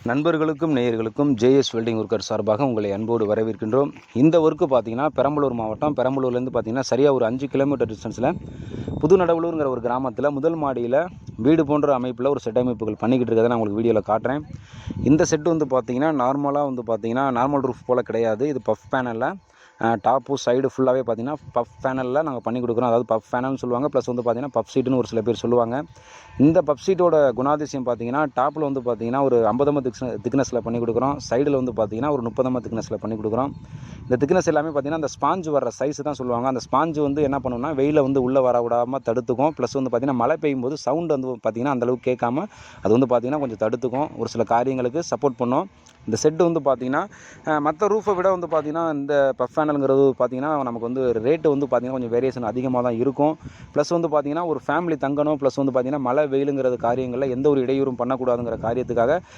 நண்பர்களுக்கும் நேயர்களுக்கும் JS welding worker சார்பாக உங்களை அன்போடு வரவேற்கின்றோம். இந்த ஒர்க்கு பார்த்தீங்கன்னா பெரம்பலூர் மாவட்டம். பெரம்பலூர்லேருந்து பார்த்தீங்கன்னா சரியாக ஒரு 5 கிலோமீட்டர் டிஸ்டன்ஸில் புதுநடவலூருங்கிற ஒரு கிராமத்தில் முதல் மாடியில் வீடு போன்ற அமைப்பில் ஒரு செட் அமைப்புகள் பண்ணிக்கிட்டு இருக்கிறத நான் உங்களுக்கு வீடியோவில் காட்டுறேன். இந்த செட்டு வந்து பார்த்தீங்கன்னா நார்மல் ரூஃப் போல் கிடையாது. இது பஃப் பேனலில் டாப்பு சைடு ஃபுல்லாகவே பார்த்தீங்கன்னா பஃப் பேனலில் நாங்கள் பண்ணி கொடுக்குறோம். அதாவது பஃப் பேனல்னு சொல்லுவாங்க, ப்ளஸ் வந்து பார்த்தீங்கன்னா பஃப் சீட்டுன்னு ஒரு சில பேர் சொல்லுவாங்க. இந்த பஃப் சீட்டோட குணாதிசயம் பார்த்தீங்கன்னா டாப்பில் வந்து பார்த்தீங்கன்னா ஒரு 50 திக்னஸில் பண்ணி கொடுக்குறோம். சைடில் வந்து பார்த்தீங்கன்னா ஒரு 30 திக்னஸில் பண்ணி கொடுக்குறோம். இந்த திக்னஸ் எல்லாமே பார்த்தீங்கன்னா அந்த ஸ்பாஞ்சு வர்ற சைஸ் தான் சொல்லுவாங்க. அந்த ஸ்பாஞ்சு வந்து என்ன பண்ணுன்னா வெயில வந்து உள்ளே வர விடாமல் தடுத்துக்கும். ப்ளஸ் வந்து பார்த்தீங்கன்னா மழை பெய்யும் போது சவுண்டு வந்து பார்த்தீங்கன்னா அந்தளவுக்கு கேட்காம அது வந்து பார்த்தீங்கன்னா கொஞ்சம் தடுத்துக்கும். ஒரு சில காரியங்களுக்கு சப்போர்ட் பண்ணும். இந்த செட்டு வந்து பார்த்தீங்கன்னா மற்ற ரூஃபை விட வந்து பார்த்தீங்கன்னா இந்த பஃப் பேனலுங்கிறது பார்த்தீங்கன்னா நமக்கு வந்து ரேட்டு வந்து பார்த்தீங்கன்னா கொஞ்சம் வேரியேஷன் அதிகமாக தான் இருக்கும். ப்ளஸ் வந்து பார்த்தீங்கன்னா ஒரு ஃபேமிலி தங்கணும், ப்ளஸ் வந்து பார்த்தீங்கன்னா மழை வெயிலுங்கிறது காரியங்களில் எந்த ஒரு இடையூறும் பண்ணக்கூடாதுங்கிற காரியத்துக்காக